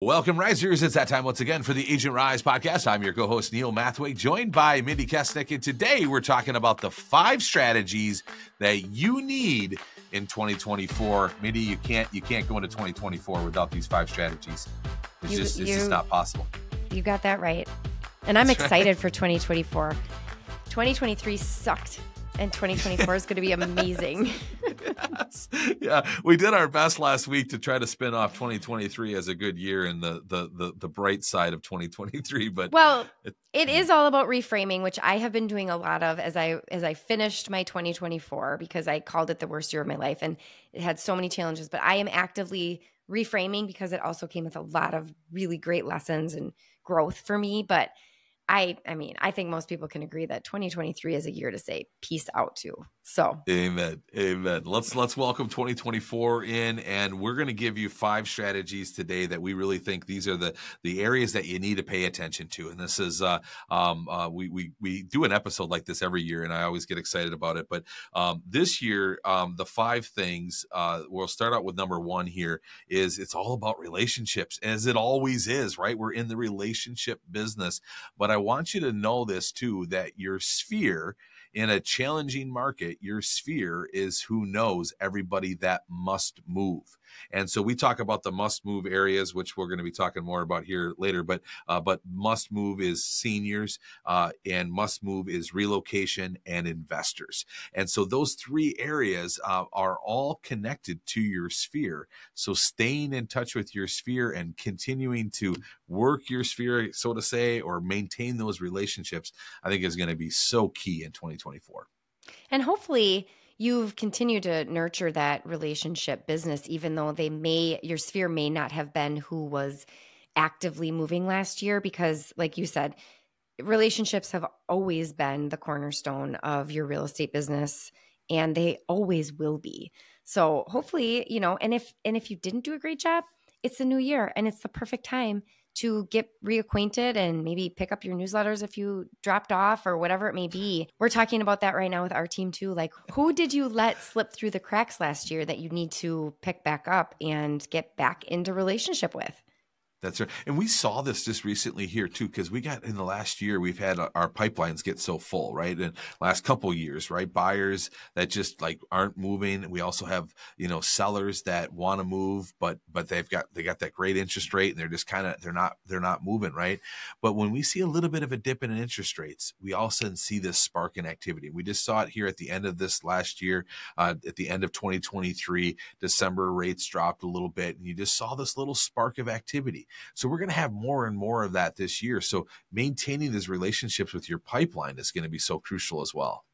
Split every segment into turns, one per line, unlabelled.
Welcome, Risers. It's that time once again for the Agent Rise podcast. I'm your co-host, Neil Mathweg, joined by Mindi, Kessenich, and today we're talking about the 5 strategies that you need in 2024. Mindi, you can't go into 2024 without these 5 strategies. It's just not possible.
You got that right. And I'm excited for 2024. 2023 sucked. And 2024 is going to be amazing.
Yes. Yeah, we did our best last week to try to spin off 2023 as a good year and the bright side of 2023. But
it is all about reframing, which I have been doing a lot of as I finished my 2024, because I called it the worst year of my life and it had so many challenges. But I am actively reframing because it also came with a lot of really great lessons and growth for me. But I think most people can agree that 2023 is a year to say peace out to. So
amen. Let's welcome 2024 in, and we're going to give you 5 strategies today that we really think these are the areas that you need to pay attention to. And this is we do an episode like this every year, and I always get excited about it. But this year, the 5 things, we'll start out with number 1 here. It's all about relationships, as it always is, right? We're in the relationship business, but I want you to know this too, that your sphere in a challenging market, your sphere is who knows everybody that must move. And so we talk about the must move areas, which we're going to be talking more about here later, but must move is seniors, and must move is relocation and investors. And so those 3 areas are all connected to your sphere. So staying in touch with your sphere and continuing to work your sphere, so to say, or maintain those relationships, I think is going to be so key in 2024.
And hopefully you've continued to nurture that relationship business, even though your sphere may not have been who was actively moving last year, because like you said, relationships have always been the cornerstone of your real estate business, and they always will be. So hopefully, and if you didn't do a great job, it's a new year and it's the perfect time to get reacquainted and maybe pick up your newsletters if you dropped off or whatever it may be. We're talking about that right now with our team too. Like, who did you let slip through the cracks last year that you need to pick back up and get back into relationship with?
That's right. And we saw this just recently here too, because we got in the last year, we've had our pipelines get so full, right? And last couple of years, right? Buyers that just like aren't moving. We also have, sellers that want to move, but they got that great interest rate and they're just they're not moving, right? But when we see a little bit of a dip in interest rates, we all of a sudden see this spark in activity. We just saw it here at the end of this last year, at the end of 2023, December rates dropped a little bit, and you just saw this little spark of activity. So we're going to have more and more of that this year. So maintaining these relationships with your pipeline is going to be so crucial as well.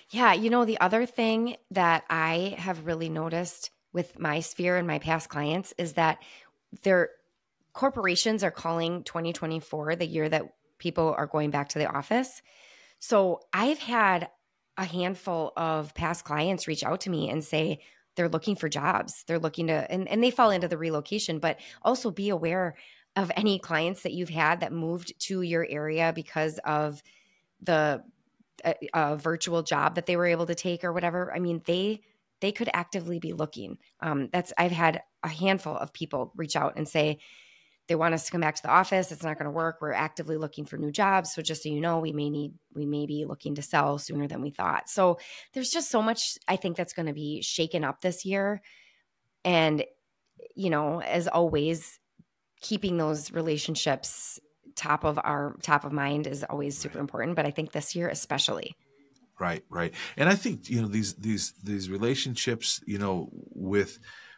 Yeah. The other thing that I have really noticed with my sphere and my past clients is that their corporations are calling 2024 the year that people are going back to the office. So I've had a handful of past clients reach out to me and say they're looking for jobs. They're looking to, and they fall into the relocation, but also be aware of any clients that you've had that moved to your area because of the virtual job that they were able to take or whatever. I mean, they could actively be looking. I've had a handful of people reach out and say they want us to come back to the office. It's not going to work. We're actively looking for new jobs. So just so you know, we may be looking to sell sooner than we thought. So there's just so much I think that's going to be shaken up this year. And, as always, keeping those relationships top of mind is always super important. But I think this year especially.
Right. And I think, these relationships,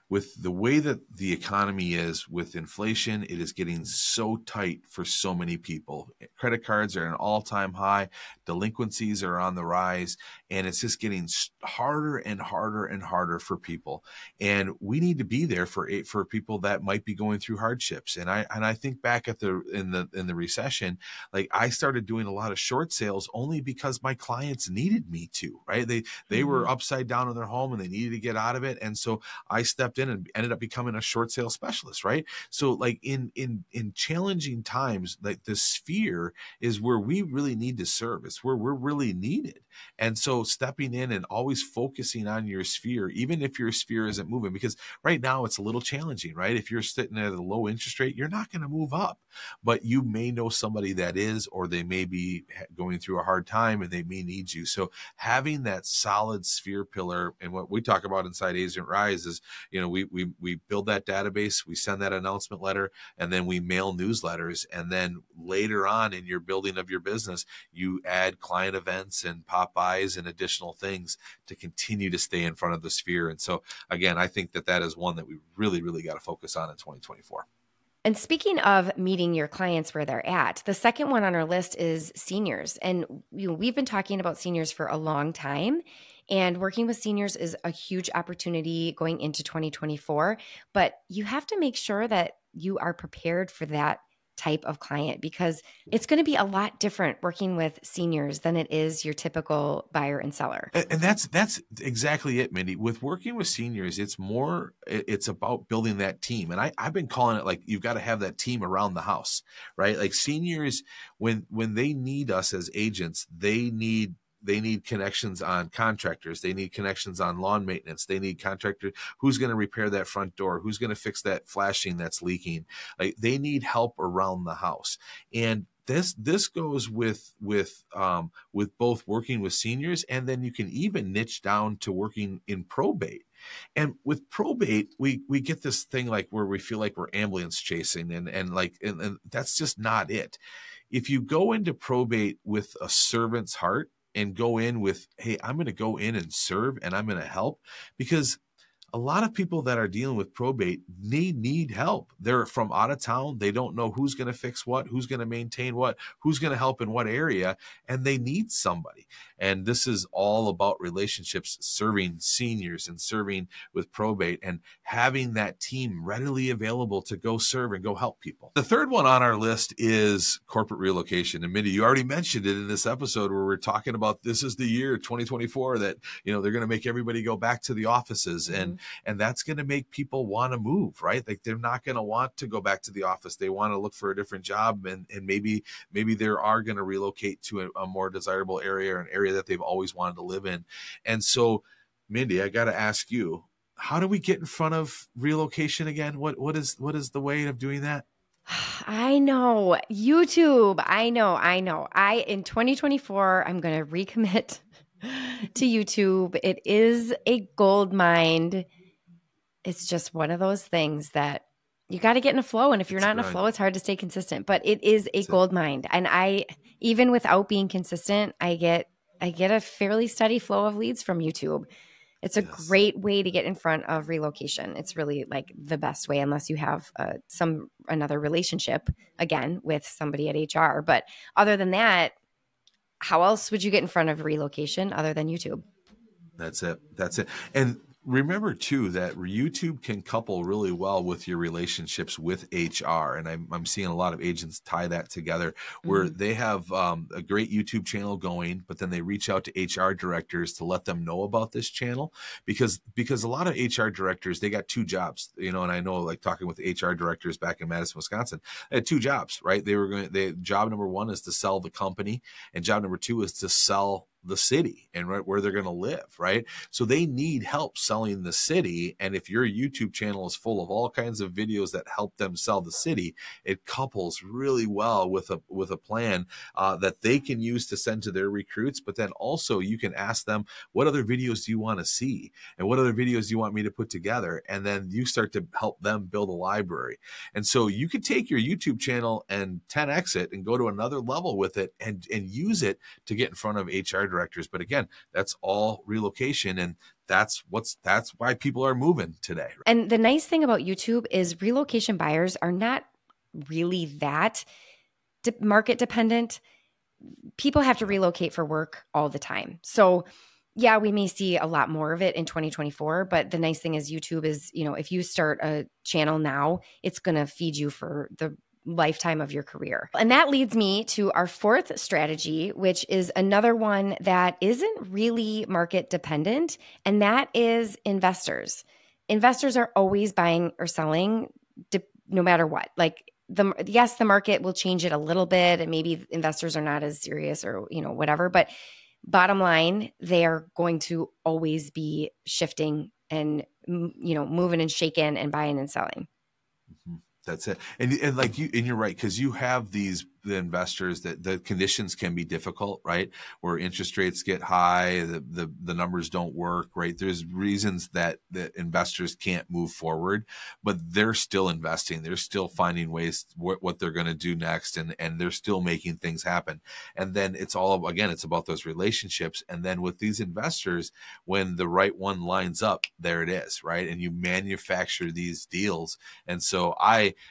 with the way that the economy is, with inflation, it is getting so tight for so many people. Credit cards are at an all-time high. Delinquencies are on the rise, and it's just getting harder and harder and harder for people. And we need to be there for people that might be going through hardships. And I think back at in the recession, like I started doing a lot of short sales only because my clients needed me to, right? They were upside down in their home and they needed to get out of it, and so I stepped in in and ended up becoming a short sale specialist, right? So like in challenging times, like the sphere is where we really need to serve. It's where we're really needed. And so stepping in and always focusing on your sphere, even if your sphere isn't moving, because right now it's a little challenging, right? If you're sitting at a low interest rate, you're not going to move up, but you may know somebody that is, or they may be going through a hard time and they may need you. So having that solid sphere pillar, and what we talk about inside Agent Rise is, we build that database, we send that announcement letter, and then we mail newsletters. And then later on in your building of your business, you add client events and pop-bys and additional things to continue to stay in front of the sphere. And so again, I think that is one that we really, really got to focus on in 2024.
And speaking of meeting your clients where they're at, the second one on our list is seniors. And we've been talking about seniors for a long time, and working with seniors is a huge opportunity going into 2024. But you have to make sure that you are prepared for that type of client, because it's going to be a lot different working with seniors than it is your typical buyer and seller.
And that's exactly it, Mindy. With working with seniors, it's about building that team. And I've been calling it, like, you've got to have that team around the house, right? Like seniors, when they need us as agents, they need connections on contractors. They need connections on lawn maintenance. They need contractors. Who's going to repair that front door? Who's going to fix that flashing that's leaking? Like, they need help around the house. And this goes with both working with seniors, and then you can even niche down to working in probate. And with probate, we get this thing like where we feel like we're ambulance chasing, and that's just not it. If you go into probate with a servant's heart and go in with, hey, I'm going to go in and serve and I'm going to help, because a lot of people that are dealing with probate, they need help. They're from out of town. They don't know who's going to fix what, who's going to maintain what, who's going to help in what area, and they need somebody. And this is all about relationships, serving seniors and serving with probate, and having that team readily available to go serve and go help people. The third one on our list is corporate relocation. And Mindy, you already mentioned it in this episode where we're talking about this is the year 2024 that, they're going to make everybody go back to the offices. And that's going to make people want to move, right? Like, they're not going to want to go back to the office. They want to look for a different job, and maybe they are going to relocate to a more desirable area, or an area that they've always wanted to live in. And so, Mindy, I got to ask you, how do we get in front of relocation again? What is the way of doing that?
I know. YouTube. I know. In 2024, I'm going to recommit to YouTube. It is a gold mine. It's just one of those things that you got to get in a flow. And if you're not in a flow, it's hard to stay consistent, but it is a gold mine. And even without being consistent, I get a fairly steady flow of leads from YouTube. It's a great way to get in front of relocation. It's really like the best way, unless you have another relationship again with somebody at HR. But other than that, how else would you get in front of relocation other than YouTube?
That's it. And remember too, that YouTube can couple really well with your relationships with HR. And I'm seeing a lot of agents tie that together, where they have a great YouTube channel going, but then they reach out to HR directors to let them know about this channel, because a lot of HR directors, they got two jobs, and I know, like, talking with HR directors back in Madison, Wisconsin, they had two jobs, right? Job number one is to sell the company, and job number two is to sell the city and right where they're going to live, right? So they need help selling the city. And if your YouTube channel is full of all kinds of videos that help them sell the city, it couples really well with a plan that they can use to send to their recruits. But then also you can ask them, what other videos do you want to see? And what other videos do you want me to put together? And then you start to help them build a library. And so you could take your YouTube channel and 10x it and go to another level with it, and use it to get in front of HR directors. But again, that's all relocation, and that's why people are moving today.
And the nice thing about YouTube is relocation buyers are not really that market dependent. People have to relocate for work all the time. So yeah, we may see a lot more of it in 2024, but the nice thing is YouTube is, if you start a channel now, it's going to feed you for the lifetime of your career. And that leads me to our fourth strategy, which is another one that isn't really market dependent, and that is investors. investors are always buying or selling no matter what. Like yes, the market will change it a little bit and maybe investors are not as serious or, whatever. But bottom line, they are going to always be shifting and, moving and shaking and buying and selling.
Mm-hmm. That's it. And like you're right, because you have the investors that the conditions can be difficult, right? Where interest rates get high, the numbers don't work, right? There's reasons that investors can't move forward, but they're still investing. They're still finding ways what they're going to do next, and they're still making things happen. And then it's about those relationships. And then with these investors, when the right one lines up, there it is, right? And you manufacture these deals. And so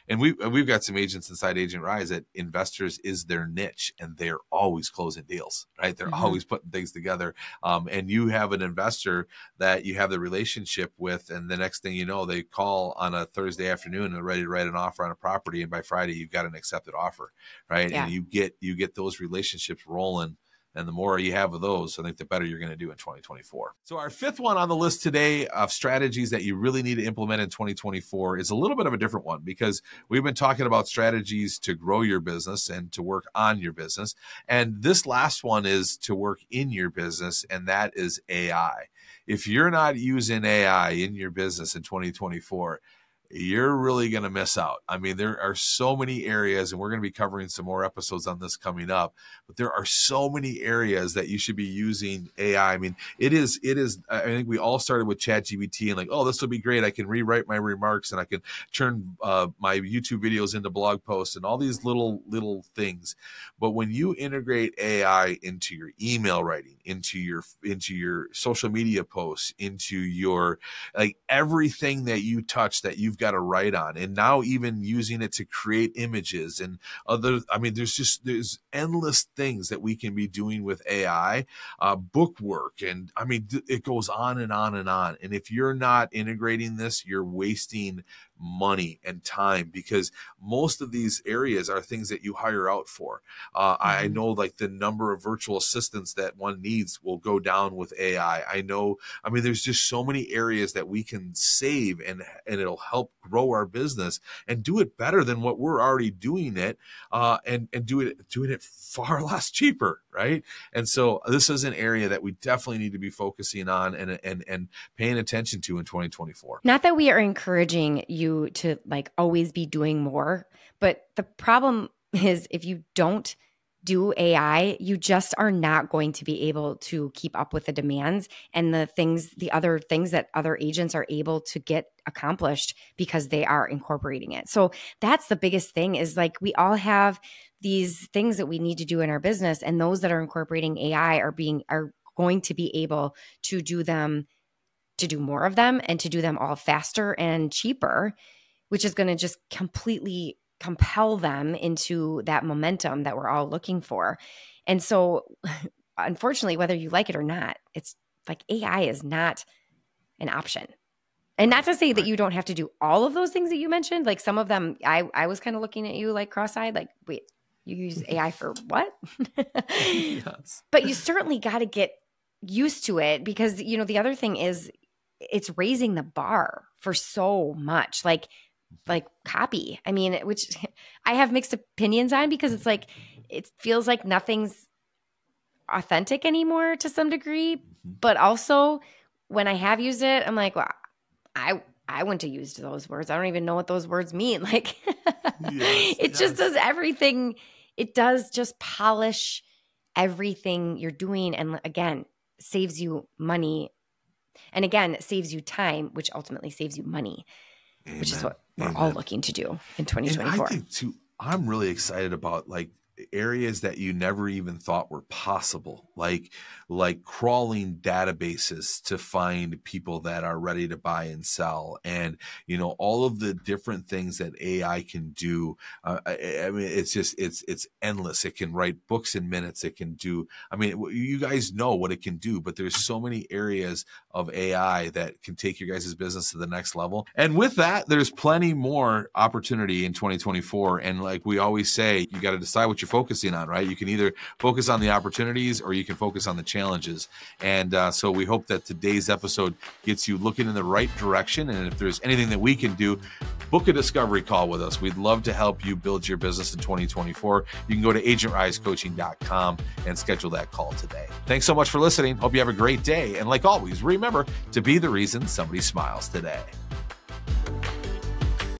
we've got some agents inside Agent Rise that investors is their niche, and they're always closing deals, right? They're always putting things together. And you have an investor that you have the relationship with, and the next thing you know, they call on a Thursday afternoon and they're ready to write an offer on a property, and by Friday you've got an accepted offer, right? Yeah. And you get those relationships rolling. And the more you have of those, I think the better you're going to do in 2024. So our fifth one on the list today of strategies that you really need to implement in 2024 is a little bit of a different one, because we've been talking about strategies to grow your business and to work on your business. And this last one is to work in your business, and that is AI. If you're not using AI in your business in 2024, you're really going to miss out. I mean, there are so many areas, and we're going to be covering some more episodes on this coming up, but there are so many areas that you should be using AI. I mean, it is, I think we all started with ChatGPT and like, oh, this will be great. I can rewrite my remarks and I can turn my YouTube videos into blog posts and all these little things. But when you integrate AI into your email writing, into your social media posts, into your, like, everything that you touch that you've got to write on, and now even using it to create images and other, I mean, there's endless things that we can be doing with AI, book work. And I mean, it goes on and on and on. And if you're not integrating this, you're wasting money and time, because most of these areas are things that you hire out for. I know, like, the number of virtual assistants that one needs will go down with AI. I mean, there's just so many areas that we can save, and it'll help grow our business and do it better than what we're already doing it, and doing it far less cheaper, right? And so this is an area that we definitely need to be focusing on and paying attention to in 2024.
Not that we are encouraging you to, like, always be doing more, but the problem is, if you don't do AI, you just are not going to be able to keep up with the demands and the other things that other agents are able to get accomplished because they are incorporating it. So that's the biggest thing, is, like, we all have these things that we need to do in our business, and those that are incorporating AI are going to be able to do more of them, and to do them all faster and cheaper, which is going to just completely compel them into that momentum that we're all looking for. And so, unfortunately, whether you like it or not, it's like AI is not an option. And not to say that you don't have to do all of those things that you mentioned. Like, some of them, I was kind of looking at you like cross-eyed, like, wait, you use AI for what? Yes. But you certainly got to get used to it, because, the other thing is, it's raising the bar for so much, like copy. I mean, which I have mixed opinions on, because it's like, it feels like nothing's authentic anymore to some degree. But also, when I have used it, I'm like, well, I wouldn't have used those words. I don't even know what those words mean. Like, it just does everything. It does just polish everything you're doing. And again, saves you money. And again, it saves you time, which ultimately saves you money. Amen. Which is what we're all looking to do in 2024.
And I think too, I'm really excited about, like, areas that you never even thought were possible, like crawling databases to find people that are ready to buy and sell, and all of the different things that AI can do. I mean, it's endless. It can write books in minutes. It can do, I mean, you guys know what it can do, but there's so many areas of AI that can take your guys' business to the next level. And with that, there's plenty more opportunity in 2024. And like we always say, you got to decide what you're focusing on, right? You can either focus on the opportunities or you can focus on the challenges. And so we hope that today's episode gets you looking in the right direction. And if there's anything that we can do, book a discovery call with us. We'd love to help you build your business in 2024. You can go to agentrisecoaching.com and schedule that call today. Thanks so much for listening. Hope you have a great day. And like always, remember to be the reason somebody smiles today.